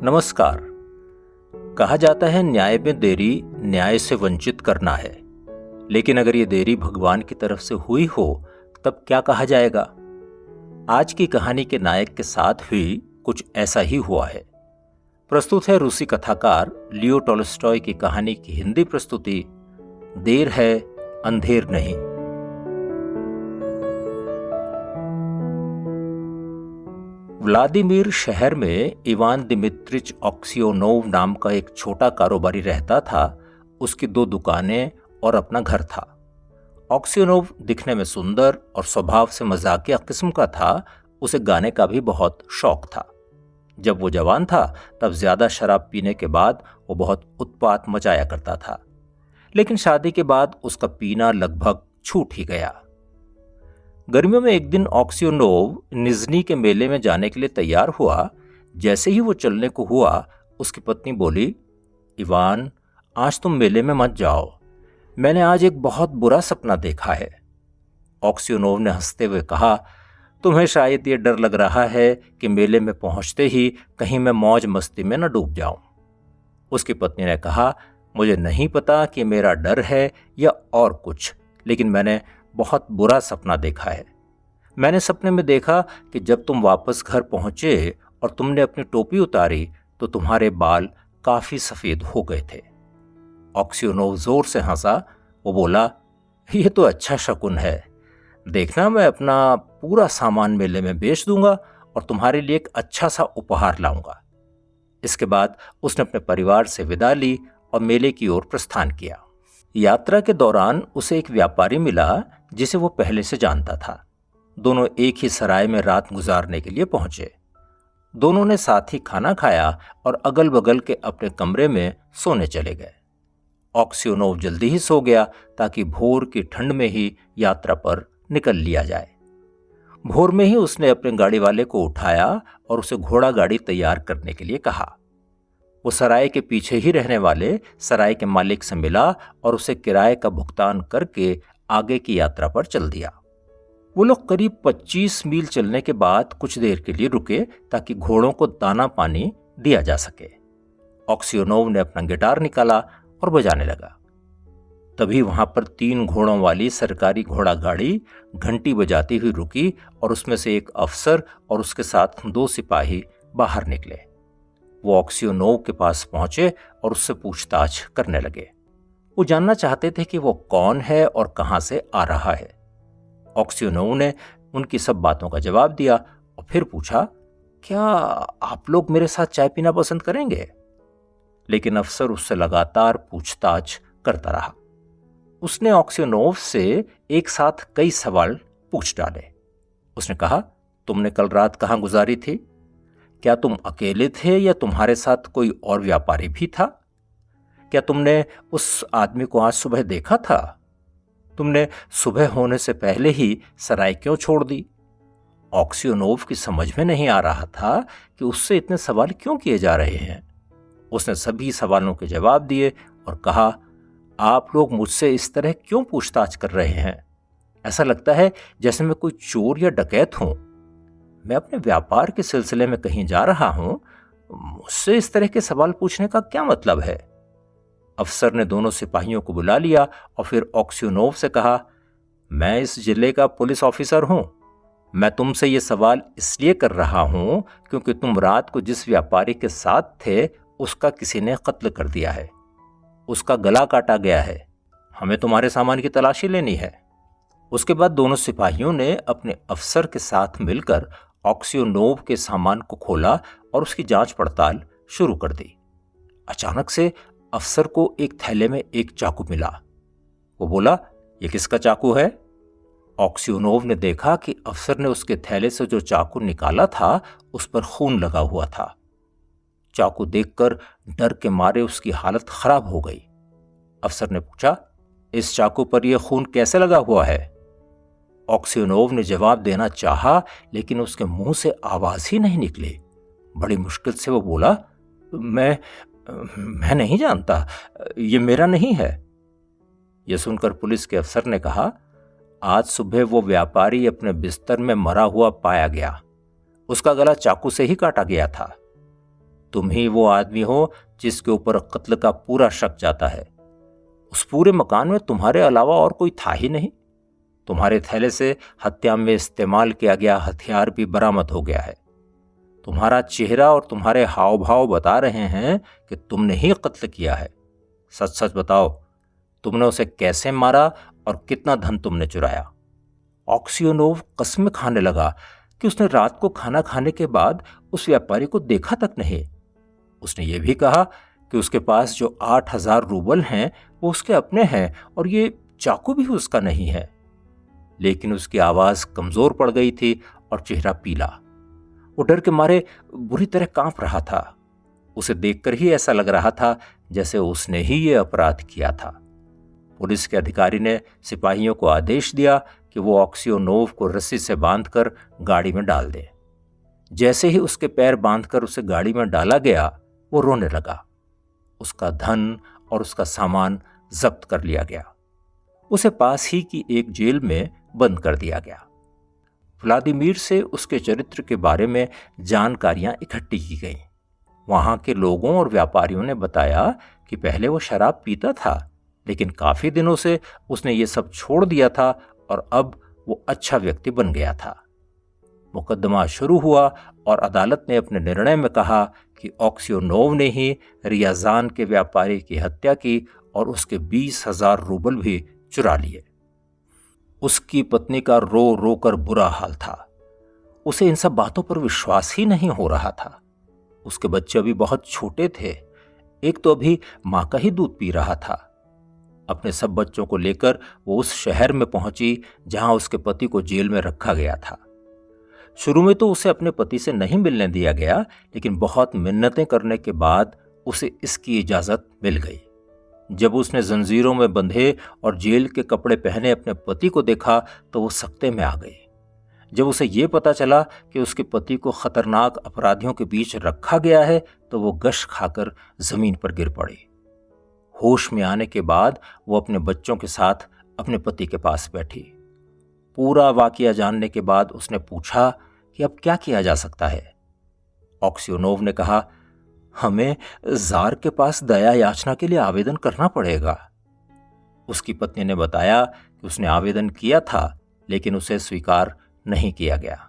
नमस्कार। कहा जाता है न्याय में देरी न्याय से वंचित करना है, लेकिन अगर ये देरी भगवान की तरफ से हुई हो तब क्या कहा जाएगा। आज की कहानी के नायक के साथ भी कुछ ऐसा ही हुआ है। प्रस्तुत है रूसी कथाकार लियो टॉल्स्टॉय की कहानी की हिंदी प्रस्तुति देर है अंधेर नहीं। व्लादिमीर शहर में इवान दिमित्रिच ऑक्सियोनोव नाम का एक छोटा कारोबारी रहता था। उसकी 2 दुकानें और अपना घर था। ऑक्सियोनोव दिखने में सुंदर और स्वभाव से मजाकिया किस्म का था। उसे गाने का भी बहुत शौक था। जब वो जवान था तब ज्यादा शराब पीने के बाद वो बहुत उत्पात मचाया करता था, लेकिन शादी के बाद उसका पीना लगभग छूट ही गया। गर्मियों में एक दिन ऑक्सियोनोव निज़नी के मेले में जाने के लिए तैयार हुआ। जैसे ही वो चलने को हुआ, उसकी पत्नी बोली, इवान, आज तुम मेले में मत जाओ, मैंने आज एक बहुत बुरा सपना देखा है। ऑक्सियोनोव ने हंसते हुए कहा, तुम्हें शायद ये डर लग रहा है कि मेले में पहुंचते ही कहीं मैं मौज मस्ती में न डूब जाऊं। उसकी पत्नी ने कहा, मुझे नहीं पता कि मेरा डर है या और कुछ, लेकिन मैंने बहुत बुरा सपना देखा है। मैंने सपने में देखा कि जब तुम वापस घर पहुंचे और तुमने अपनी टोपी उतारी तो तुम्हारे बाल काफी सफेद हो गए थे। ऑक्सियोनोव जोर से हंसा। वो बोला, यह तो अच्छा शकुन है। देखना, मैं अपना पूरा सामान मेले में बेच दूंगा और तुम्हारे लिए एक अच्छा सा उपहार लाऊंगा। इसके बाद उसने अपने परिवार से विदा ली और मेले की ओर प्रस्थान किया। यात्रा के दौरान उसे एक व्यापारी मिला जिसे वो पहले से जानता था। दोनों एक ही सराय में रात गुजारने के लिए पहुंचे। दोनों ने साथ ही खाना खाया और अगल बगल के अपने कमरे में सोने चले गए। ऑक्सियोनोव जल्दी ही सो गया ताकि भोर की ठंड में ही यात्रा पर निकल लिया जाए। भोर में ही उसने अपने गाड़ी वाले को उठाया और उसे घोड़ा गाड़ी तैयार करने के लिए कहा। वो सराय के पीछे ही रहने वाले सराय के मालिक से मिला और उसे किराए का भुगतान करके आगे की यात्रा पर चल दिया। वो लोग करीब 25 मील चलने के बाद कुछ देर के लिए रुके ताकि घोड़ों को दाना पानी दिया जा सके। ऑक्सियोनोव ने अपना गिटार निकाला और बजाने लगा। तभी वहां पर 3 घोड़ों वाली सरकारी घोड़ा गाड़ी घंटी बजाती हुई रुकी और उसमें से एक अफसर और उसके साथ 2 सिपाही बाहर निकले। वो ऑक्सियोनोव के पास पहुंचे और उससे पूछताछ करने लगे। वो जानना चाहते थे कि वो कौन है और कहां से आ रहा है। ऑक्सियोनोव ने उनकी सब बातों का जवाब दिया और फिर पूछा, क्या आप लोग मेरे साथ चाय पीना पसंद करेंगे? लेकिन अफसर उससे लगातार पूछताछ करता रहा। उसने ऑक्सियोनोव से एक साथ कई सवाल पूछ डाले। उसने कहा, तुमने कल रात कहां गुजारी थी? क्या तुम अकेले थे या तुम्हारे साथ कोई और व्यापारी भी था? क्या तुमने उस आदमी को आज सुबह देखा था? तुमने सुबह होने से पहले ही सराय क्यों छोड़ दी? ऑक्सियोनोव की समझ में नहीं आ रहा था कि उससे इतने सवाल क्यों किए जा रहे हैं। उसने सभी सवालों के जवाब दिए और कहा, आप लोग मुझसे इस तरह क्यों पूछताछ कर रहे हैं? ऐसा लगता है जैसे मैं कोई चोर या डकैत हूं। मैं अपने व्यापार के सिलसिले में कहीं जा रहा हूं, मुझसे इस तरह के सवाल पूछने का क्या मतलब है? अफसर ने दोनों सिपाहियों को बुला लिया और फिर ऑक्सियोनोव से कहा, मैं इस जिले का पुलिस ऑफिसर हूं। मैं तुमसे ये सवाल इसलिए कर रहा हूं क्योंकि तुम रात को जिस व्यापारी के साथ थे उसका किसी ने कत्ल कर दिया है। उसका गला काटा गया है। हमें तुम्हारे सामान की तलाशी लेनी है। उसके बाद दोनों सिपाहियों ने अपने अफसर के साथ मिलकर ऑक्सियोनोव के सामान को खोला और उसकी जांच पड़ताल शुरू कर दी। अचानक से अफसर को एक थैले में एक चाकू मिला। वो बोला, ये किसका चाकू है? ऑक्सियोनोव ने देखा कि अफसर ने उसके थैले से जो चाकू निकाला था उस पर खून लगा हुआ था। चाकू देखकर डर के मारे उसकी हालत खराब हो गई। अफसर ने पूछा, इस चाकू पर यह खून कैसे लगा हुआ है? ऑक्सियोनोव ने जवाब देना चाहा, लेकिन उसके मुंह से आवाज ही नहीं निकली। बड़ी मुश्किल से वो बोला, मैं नहीं जानता, ये मेरा नहीं है। यह सुनकर पुलिस के अफसर ने कहा, आज सुबह वो व्यापारी अपने बिस्तर में मरा हुआ पाया गया। उसका गला चाकू से ही काटा गया था। तुम ही वो आदमी हो जिसके ऊपर कत्ल का पूरा शक जाता है। उस पूरे मकान में तुम्हारे अलावा और कोई था ही नहीं। तुम्हारे थैले से हत्या में इस्तेमाल किया गया हथियार भी बरामद हो गया है। तुम्हारा चेहरा और तुम्हारे हाव भाव बता रहे हैं कि तुमने ही कत्ल किया है। सच सच बताओ, तुमने उसे कैसे मारा और कितना धन तुमने चुराया? ऑक्सियोनोव कसमें खाने लगा कि उसने रात को खाना खाने के बाद उस व्यापारी को देखा तक नहीं। उसने ये भी कहा कि उसके पास जो 8,000 रूबल हैं वो उसके अपने हैं और ये चाकू भी उसका नहीं है। लेकिन उसकी आवाज कमजोर पड़ गई थी और चेहरा पीला। वो डर के मारे बुरी तरह कांप रहा था। उसे देखकर ही ऐसा लग रहा था जैसे उसने ही ये अपराध किया था। पुलिस के अधिकारी ने सिपाहियों को आदेश दिया कि वो ऑक्सियोनोव को रस्सी से बांधकर गाड़ी में डाल दे। जैसे ही उसके पैर बांधकर उसे गाड़ी में डाला गया, वो रोने लगा। उसका धन और उसका सामान जब्त कर लिया गया। उसे पास ही की एक जेल में बंद कर दिया गया। व्लादिमीर से उसके चरित्र के बारे में जानकारियां इकट्ठी की गईं। वहां के लोगों और व्यापारियों ने बताया कि पहले वो शराब पीता था, लेकिन काफी दिनों से उसने ये सब छोड़ दिया था और अब वो अच्छा व्यक्ति बन गया था। मुकदमा शुरू हुआ और अदालत ने अपने निर्णय में कहा कि ऑक्सियोनोव ने ही रियाजान के व्यापारी की हत्या की और उसके 20,000 रूबल भी चुरा लिए। उसकी पत्नी का रो रो कर बुरा हाल था। उसे इन सब बातों पर विश्वास ही नहीं हो रहा था। उसके बच्चे अभी बहुत छोटे थे। एक तो अभी मां का ही दूध पी रहा था। अपने सब बच्चों को लेकर वो उस शहर में पहुंची जहां उसके पति को जेल में रखा गया था। शुरू में तो उसे अपने पति से नहीं मिलने दिया गया, लेकिन बहुत मिन्नतें करने के बाद उसे इसकी इजाजत मिल गई। जब उसने जंजीरों में बंधे और जेल के कपड़े पहने अपने पति को देखा तो वो सकते में आ गई। जब उसे ये पता चला कि उसके पति को खतरनाक अपराधियों के बीच रखा गया है तो वो गश खाकर जमीन पर गिर पड़ी। होश में आने के बाद वो अपने बच्चों के साथ अपने पति के पास बैठी। पूरा वाकया जानने के बाद उसने पूछा कि अब क्या किया जा सकता है। ऑक्सियोनोव ने कहा, हमें जार के पास दया याचना के लिए आवेदन करना पड़ेगा। उसकी पत्नी ने बताया कि उसने आवेदन किया था, लेकिन उसे स्वीकार नहीं किया गया।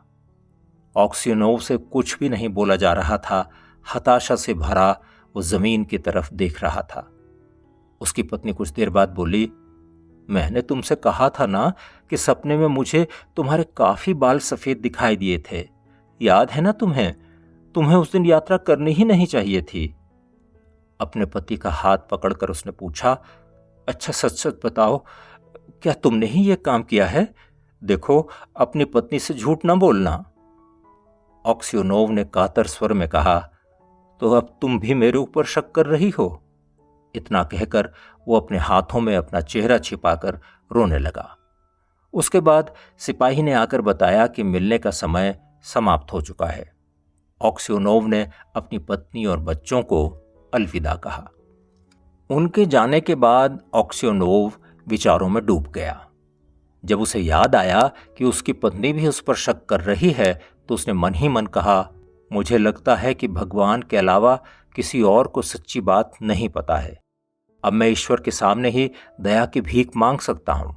ऑक्सियोनोव से कुछ भी नहीं बोला जा रहा था। हताशा से भरा वो जमीन की तरफ देख रहा था। उसकी पत्नी कुछ देर बाद बोली, मैंने तुमसे कहा था ना कि सपने में मुझे तुम्हारे काफी बाल सफेद दिखाई दिए थे। याद है ना तुम्हें? तुम्हें उस दिन यात्रा करनी ही नहीं चाहिए थी। अपने पति का हाथ पकड़कर उसने पूछा, अच्छा सच सच बताओ, क्या तुमने ही यह काम किया है? देखो, अपनी पत्नी से झूठ ना बोलना। ऑक्सियोनोव ने कातर स्वर में कहा, तो अब तुम भी मेरे ऊपर शक कर रही हो? इतना कहकर वो अपने हाथों में अपना चेहरा छिपाकर रोने लगा। उसके बाद सिपाही ने आकर बताया कि मिलने का समय समाप्त हो चुका है। ऑक्सियोनोव ने अपनी पत्नी और बच्चों को अलविदा कहा। उनके जाने के बाद ऑक्सियोनोव विचारों में डूब गया। जब उसे याद आया कि उसकी पत्नी भी उस पर शक कर रही है तो उसने मन ही मन कहा, मुझे लगता है कि भगवान के अलावा किसी और को सच्ची बात नहीं पता है। अब मैं ईश्वर के सामने ही दया की भीख मांग सकता हूं।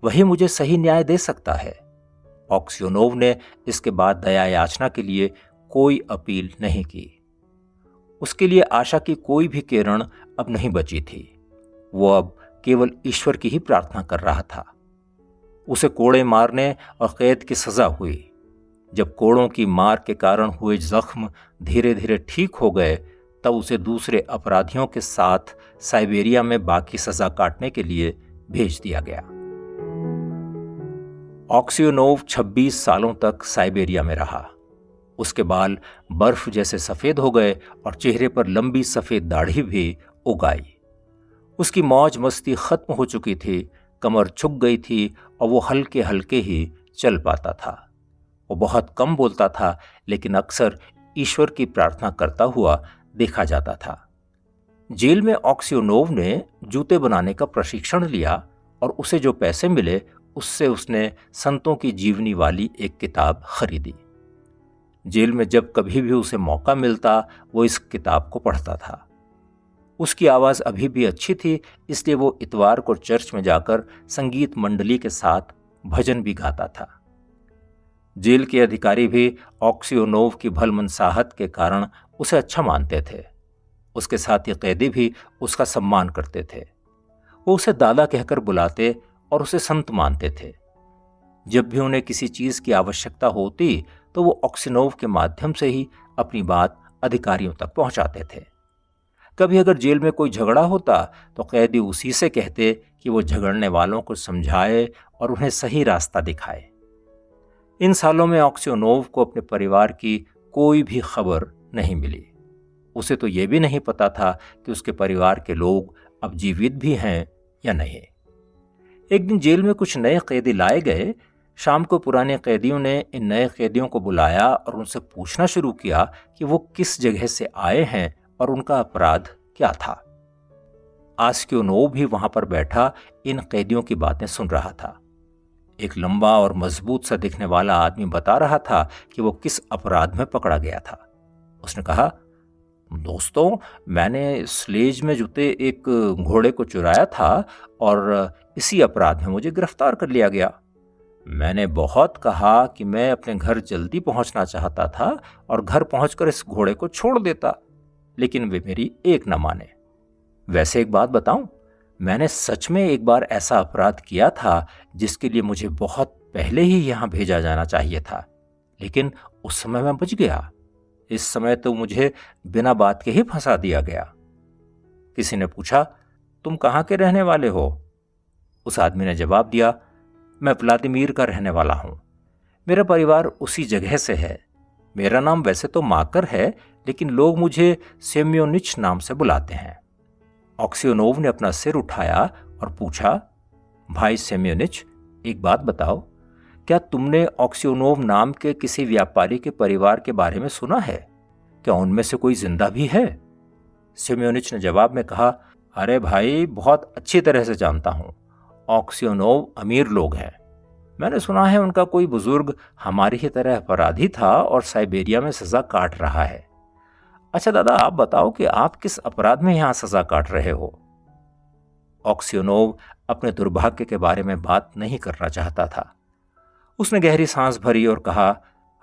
वही मुझे सही न्याय दे सकता है। ऑक्सियोनोव ने इसके बाद दया याचना के लिए कोई अपील नहीं की। उसके लिए आशा की कोई भी किरण अब नहीं बची थी। वो अब केवल ईश्वर की ही प्रार्थना कर रहा था। उसे कोड़े मारने और कैद की सजा हुई। जब कोड़ों की मार के कारण हुए जख्म धीरे धीरे ठीक हो गए, तब उसे दूसरे अपराधियों के साथ साइबेरिया में बाकी सजा काटने के लिए भेज दिया गया। ऑक्सियोनोव 26 सालों तक साइबेरिया में रहा। उसके बाल बर्फ जैसे सफेद हो गए और चेहरे पर लंबी सफेद दाढ़ी भी उग आई। उसकी मौज मस्ती खत्म हो चुकी थी। कमर झुक गई थी और वो हल्के हल्के ही चल पाता था। वो बहुत कम बोलता था, लेकिन अक्सर ईश्वर की प्रार्थना करता हुआ देखा जाता था। जेल में ऑक्सियोनोव ने जूते बनाने का प्रशिक्षण लिया और उसे जो पैसे मिले उससे उसने संतों की जीवनी वाली एक किताब खरीदी। जेल में जब कभी भी उसे मौका मिलता वो इस किताब को पढ़ता था। उसकी आवाज़ अभी भी अच्छी थी, इसलिए वो इतवार को चर्च में जाकर संगीत मंडली के साथ भजन भी गाता था। जेल के अधिकारी भी ऑक्सियोनोव की भलमनसाहत के कारण उसे अच्छा मानते थे। उसके साथी कैदी भी उसका सम्मान करते थे। वो उसे दादा कहकर बुलाते और उसे संत मानते थे। जब भी उन्हें किसी चीज की आवश्यकता होती तो वो ऑक्सियोनोव के माध्यम से ही अपनी बात अधिकारियों तक पहुंचाते थे। कभी अगर जेल में कोई झगड़ा होता तो कैदी उसी से कहते कि वो झगड़ने वालों को समझाए और उन्हें सही रास्ता दिखाए। इन सालों में ऑक्सियोनोव को अपने परिवार की कोई भी खबर नहीं मिली। उसे तो यह भी नहीं पता था कि उसके परिवार के लोग अब जीवित भी हैं या नहीं। एक दिन जेल में कुछ नए कैदी लाए गए। शाम को पुराने कैदियों ने इन नए कैदियों को बुलाया और उनसे पूछना शुरू किया कि वो किस जगह से आए हैं और उनका अपराध क्या था। ऑक्सियोनोव भी वहां पर बैठा इन कैदियों की बातें सुन रहा था। एक लंबा और मजबूत सा दिखने वाला आदमी बता रहा था कि वो किस अपराध में पकड़ा गया था। उसने कहा, दोस्तों, मैंने स्लेज में जुते एक घोड़े को चुराया था और इसी अपराध में मुझे गिरफ्तार कर लिया गया। मैंने बहुत कहा कि मैं अपने घर जल्दी पहुंचना चाहता था और घर पहुंचकर इस घोड़े को छोड़ देता, लेकिन वे मेरी एक न माने। वैसे एक बात बताऊं, मैंने सच में एक बार ऐसा अपराध किया था जिसके लिए मुझे बहुत पहले ही यहां भेजा जाना चाहिए था, लेकिन उस समय मैं बच गया। इस समय तो मुझे बिना बात के ही फंसा दिया गया। किसी ने पूछा, तुम कहाँ के रहने वाले हो? उस आदमी ने जवाब दिया, मैं व्लादिमीर का रहने वाला हूं। मेरा परिवार उसी जगह से है। मेरा नाम वैसे तो माकर है, लेकिन लोग मुझे सेम्योनिच नाम से बुलाते हैं। ऑक्सियोनोव ने अपना सिर उठाया और पूछा, भाई सेम्योनिच, एक बात बताओ, क्या तुमने ऑक्सियोनोव नाम के किसी व्यापारी के परिवार के बारे में सुना है? क्या उनमें से कोई जिंदा भी है? सेम्योनिच ने जवाब में कहा, अरे भाई, बहुत अच्छी तरह से जानता हूं। ऑक्सियोनोव अमीर लोग हैं। मैंने सुना है उनका कोई बुजुर्ग हमारी ही तरह अपराधी था और साइबेरिया में सजा काट रहा है। अच्छा दादा, आप बताओ कि आप किस अपराध में यहां सजा काट रहे हो? ऑक्सियोनोव अपने दुर्भाग्य के बारे में बात नहीं करना चाहता था। उसने गहरी सांस भरी और कहा,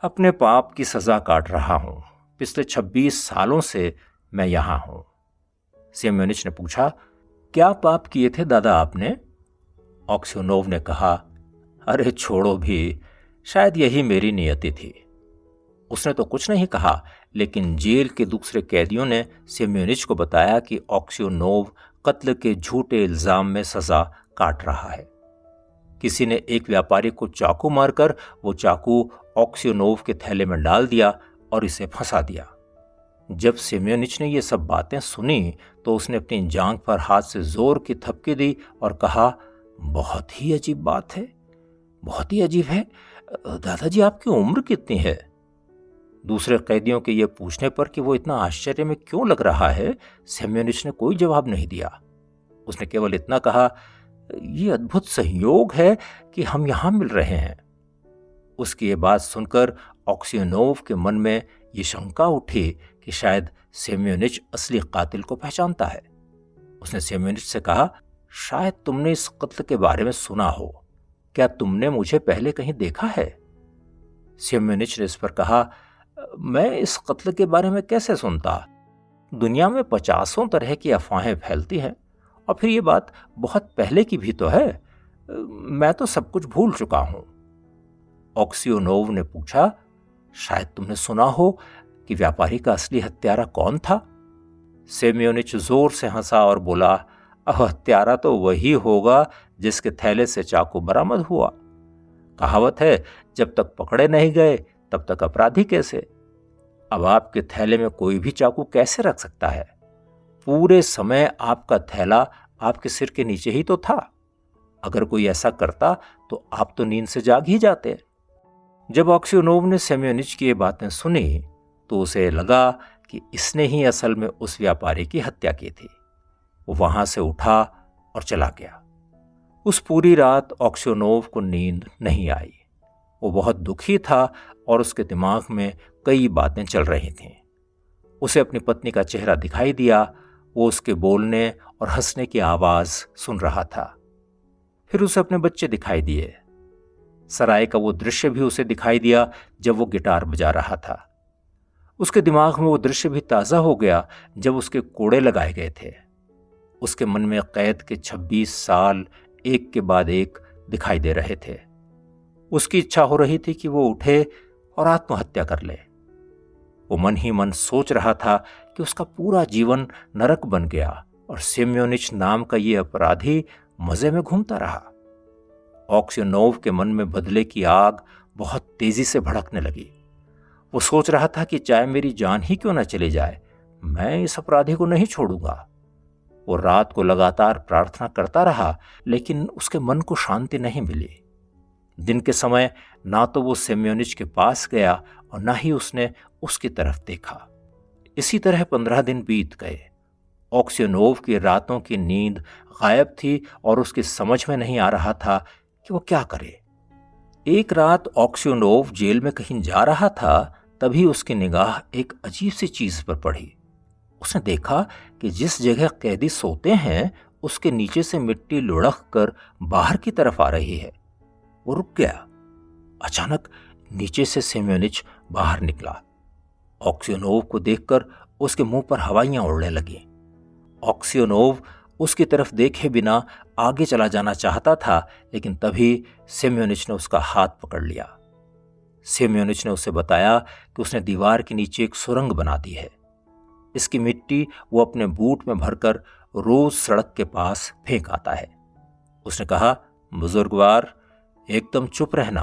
अपने पाप की सजा काट रहा हूं। पिछले 26 सालों से मैं यहां हूं। सेम्योनिच ने पूछा, क्या पाप किए थे दादा आपने? ऑक्सियोनोव ने कहा, अरे छोड़ो भी, शायद यही मेरी नियति थी। उसने तो कुछ नहीं कहा, लेकिन जेल के दूसरे कैदियों ने सेम्योनिच को बताया कि ऑक्सियोनोव कत्ल के झूठे इल्जाम में सजा काट रहा है। किसी ने एक व्यापारी को चाकू मारकर वो चाकू ऑक्सियोनोव के थैले में डाल दिया और इसे फंसा दिया। जब सेम्योनिच ने ये सब बातें सुनी तो उसने अपनी जांघ पर हाथ से जोर की थपकी दी और कहा, बहुत ही अजीब बात है, बहुत ही अजीब है। दादाजी, आपकी उम्र कितनी है? दूसरे कैदियों के ये पूछने पर कि वो इतना आश्चर्य में क्यों लग रहा है, सेम्योनिच ने कोई जवाब नहीं दिया। उसने केवल इतना कहा, ये अद्भुत संयोग है कि हम यहां मिल रहे हैं। उसकी ये बात सुनकर ऑक्सियोनोव के मन में ये शंका उठी कि शायद सेम्योनिच असली कातिल को पहचानता है। उसने सेम्योनिच से कहा, शायद तुमने इस कत्ल के बारे में सुना हो। क्या तुमने मुझे पहले कहीं देखा है? सेम्योनिच ने इस पर कहा, मैं इस कत्ल के बारे में कैसे सुनता? दुनिया में 50 तरह की अफवाहें फैलती हैं, और फिर ये बात बहुत पहले की भी तो है। मैं तो सब कुछ भूल चुका हूं। ऑक्सियोनोव ने पूछा, शायद तुमने सुना हो कि व्यापारी का असली हत्यारा कौन था? सेम्योनिच जोर से हंसा और बोला, हत्यारा तो वही होगा जिसके थैले से चाकू बरामद हुआ। कहावत है, जब तक पकड़े नहीं गए तब तक अपराधी कैसे? अब आपके थैले में कोई भी चाकू कैसे रख सकता है? पूरे समय आपका थैला आपके सिर के नीचे ही तो था। अगर कोई ऐसा करता तो आप तो नींद से जाग ही जाते। जब ऑक्सियोनोव ने सेम्योनिच की ये बातें सुनी तो उसे लगा कि इसने ही असल में उस व्यापारी की हत्या की थी। वो वहां से उठा और चला गया। उस पूरी रात ऑक्सियोनोव को नींद नहीं आई। वो बहुत दुखी था और उसके दिमाग में कई बातें चल रही थीं। उसे अपनी पत्नी का चेहरा दिखाई दिया, वो उसके बोलने और हंसने की आवाज सुन रहा था। फिर उसे अपने बच्चे दिखाई दिए। सराय का वो दृश्य भी उसे दिखाई दिया जब वो गिटार बजा रहा था। उसके दिमाग में वो दृश्य भी ताजा हो गया जब उसके कोड़े लगाए गए थे। उसके मन में कैद के 26 साल एक के बाद एक दिखाई दे रहे थे। उसकी इच्छा हो रही थी कि वो उठे और आत्महत्या कर ले। वो मन ही मन सोच रहा था कि उसका पूरा जीवन नरक बन गया और सेम्योनिच नाम का ये अपराधी मजे में घूमता रहा। ऑक्स्योनोव के मन में बदले की आग बहुत तेजी से भड़कने लगी। वो सोच रहा था कि चाहे मेरी जान ही क्यों न चली जाए, मैं इस अपराधी को नहीं छोड़ूंगा। वो रात को लगातार प्रार्थना करता रहा, लेकिन उसके मन को शांति नहीं मिली। दिन के समय ना तो वो सेम्योनिच के पास गया और ना ही उसने उसकी तरफ देखा। इसी तरह 15 दिन बीत गए। ऑक्स्योनोव की रातों की नींद गायब थी और उसकी समझ में नहीं आ रहा था कि वो क्या करे। एक रात ऑक्स्योनोव जेल में कहीं जा रहा था, तभी उसकी निगाह एक अजीब सी चीज पर पड़ी। उसने देखा कि जिस जगह कैदी सोते हैं उसके नीचे से मिट्टी लुढ़क कर बाहर की तरफ आ रही है। वो रुक गया। अचानक नीचे से सेम्योनिच बाहर निकला। ऑक्स्योनोव को देखकर उसके मुंह पर हवाइयां उड़ने लगी। ऑक्स्योनोव उसकी तरफ देखे बिना आगे चला जाना चाहता था, लेकिन तभी सेम्योनिच ने उसका हाथ पकड़ लिया। सेम्योनिच ने उसे बताया कि उसने दीवार के नीचे एक सुरंग बना दी है। इसकी मिट्टी वो अपने बूट में भरकर रोज सड़क के पास फेंक आता है। उसने कहा, बुजुर्गवार, एकदम चुप रहना।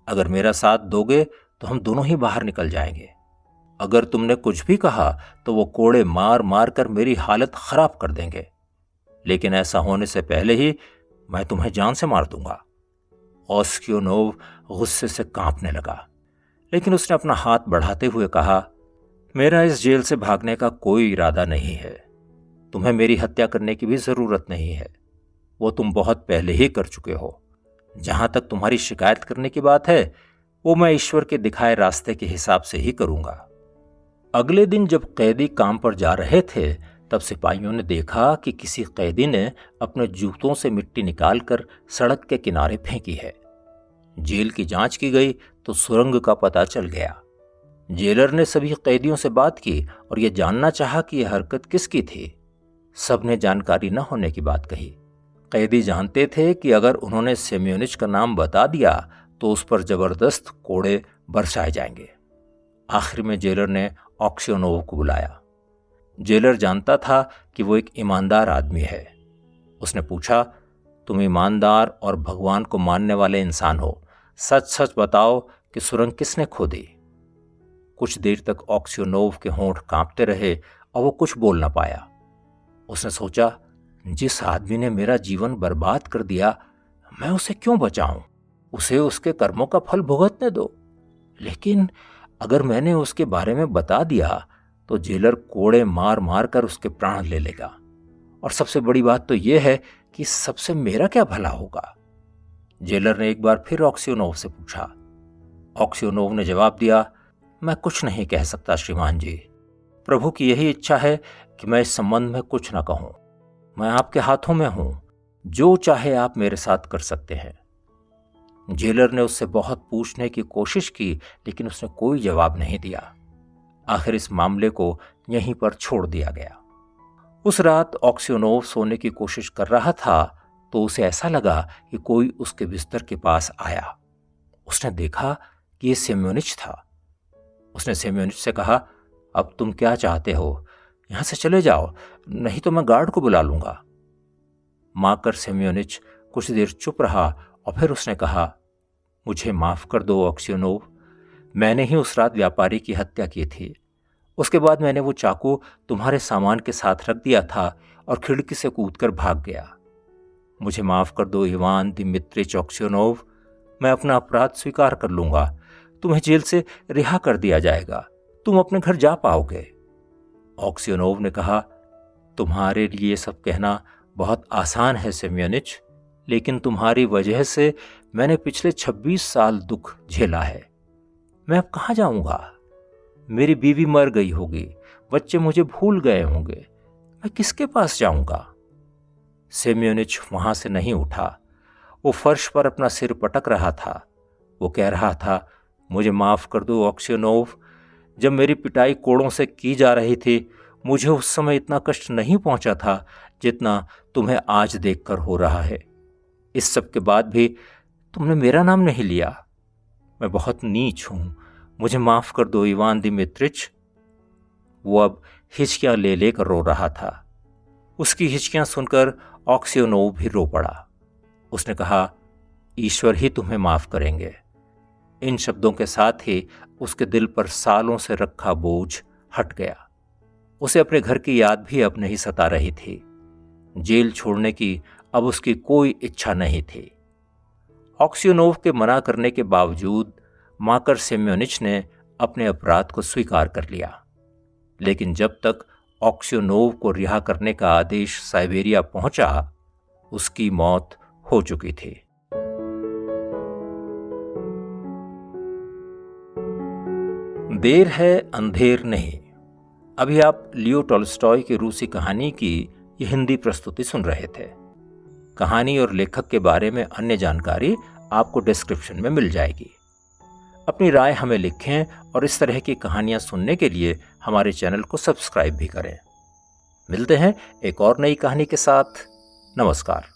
अगर मेरा साथ दोगे तो हम दोनों ही बाहर निकल जाएंगे। अगर तुमने कुछ भी कहा तो वो कोड़े मार मार कर मेरी हालत खराब कर देंगे, लेकिन ऐसा होने से पहले ही मैं तुम्हें जान से मार दूंगा। ऑक्स्योनोव गुस्से से कांपने लगा, लेकिन उसने अपना हाथ बढ़ाते हुए कहा, मेरा इस जेल से भागने का कोई इरादा नहीं है। तुम्हें मेरी हत्या करने की भी जरूरत नहीं है, वो तुम बहुत पहले ही कर चुके हो। जहां तक तुम्हारी शिकायत करने की बात है, वो मैं ईश्वर के दिखाए रास्ते के हिसाब से ही करूंगा। अगले दिन जब कैदी काम पर जा रहे थे, तब सिपाहियों ने देखा कि किसी कैदी ने अपने जूतों से मिट्टी निकालकर सड़क के किनारे फेंकी है। जेल की जांच की गई तो सुरंग का पता चल गया। जेलर ने सभी कैदियों से बात की और यह जानना चाहा कि यह हरकत किसकी थी। सबने जानकारी न होने की बात कही। कैदी जानते थे कि अगर उन्होंने सेम्योनिच का नाम बता दिया तो उस पर जबरदस्त कोड़े बरसाए जाएंगे। आखिर में जेलर ने ऑक्स्योनोव को बुलाया। जेलर जानता था कि वो एक ईमानदार आदमी है। उसने पूछा, तुम ईमानदार और भगवान को मानने वाले इंसान हो, सच सच बताओ कि सुरंग किसने खोदी? कुछ देर तक ऑक्स्योनोव के होंठ कांपते रहे और वो कुछ बोल ना पाया। उसने सोचा, जिस आदमी ने मेरा जीवन बर्बाद कर दिया, मैं उसे क्यों बचाऊं? उसे उसके कर्मों का फल भुगतने दो। लेकिन अगर मैंने उसके बारे में बता दिया तो जेलर कोड़े मार मार कर उसके प्राण ले लेगा, और सबसे बड़ी बात तो यह है कि सबसे मेरा क्या भला होगा? जेलर ने एक बार फिर ऑक्स्योनोव से पूछा। ऑक्स्योनोव ने जवाब दिया, मैं कुछ नहीं कह सकता श्रीमान जी। प्रभु की यही इच्छा है कि मैं इस संबंध में कुछ ना कहूं। मैं आपके हाथों में हूं, जो चाहे आप मेरे साथ कर सकते हैं। जेलर ने उससे बहुत पूछने की कोशिश की, लेकिन उसने कोई जवाब नहीं दिया। आखिर इस मामले को यहीं पर छोड़ दिया गया। उस रात ऑक्स्योनोव सोने की कोशिश कर रहा था तो उसे ऐसा लगा कि कोई उसके बिस्तर के पास आया। उसने देखा कि यह सेम्योनिच था। उसने सेम्योनिच से कहा, अब तुम क्या चाहते हो? यहां से चले जाओ, नहीं तो मैं गार्ड को बुला लूंगा। माकर सेम्योनिच कुछ देर चुप रहा और फिर उसने कहा, मुझे माफ कर दो ऑक्स्योनोव, मैंने ही उस रात व्यापारी की हत्या की थी। उसके बाद मैंने वो चाकू तुम्हारे सामान के साथ रख दिया था और खिड़की से कूदकर भाग गया। मुझे माफ कर दो इवान दिमित्रिच ऑक्स्योनोव, मैं अपना अपराध स्वीकार कर लूंगा। तुम्हें जेल से रिहा कर दिया जाएगा, तुम अपने घर जा पाओगे। ऑक्स्योनोव ने कहा, तुम्हारे लिए सब कहना बहुत आसान है सेम्योनिच, लेकिन तुम्हारी वजह से मैंने पिछले 26 साल दुख झेला है। मैं अब कहाँ जाऊंगा? मेरी बीवी मर गई होगी, बच्चे मुझे भूल गए होंगे, मैं किसके पास जाऊंगा? सेम्योनिच वहां से नहीं उठा। वो फर्श पर अपना सिर पटक रहा था। वो कह रहा था, मुझे माफ कर दो ऑक्सियोनोव। जब मेरी पिटाई कोड़ों से की जा रही थी, मुझे उस समय इतना कष्ट नहीं पहुंचा था जितना तुम्हें आज देखकर हो रहा है। इस सब के बाद भी तुमने मेरा नाम नहीं लिया। मैं बहुत नीच हूं, मुझे माफ कर दो इवान दिमित्रिच। वो अब हिचकियां ले लेकर रो रहा था। उसकी हिचकियां सुनकर ऑक्सियोनोव भी रो पड़ा। उसने कहा, ईश्वर ही तुम्हें माफ करेंगे। इन शब्दों के साथ ही उसके दिल पर सालों से रखा बोझ हट गया। उसे अपने घर की याद भी अब नहीं सता रही थी। जेल छोड़ने की अब उसकी कोई इच्छा नहीं थी। ऑक्सियोनोव के मना करने के बावजूद माकर सेम्योनिच ने अपने अपराध को स्वीकार कर लिया। लेकिन जब तक ऑक्सियोनोव को रिहा करने का आदेश साइबेरिया पहुंचा, उसकी मौत हो चुकी थी। देर है अंधेर नहीं। अभी आप लियो टॉल्स्टॉय की रूसी कहानी की ये हिंदी प्रस्तुति सुन रहे थे। कहानी और लेखक के बारे में अन्य जानकारी आपको डिस्क्रिप्शन में मिल जाएगी। अपनी राय हमें लिखें और इस तरह की कहानियां सुनने के लिए हमारे चैनल को सब्सक्राइब भी करें। मिलते हैं एक और नई कहानी के साथ। नमस्कार।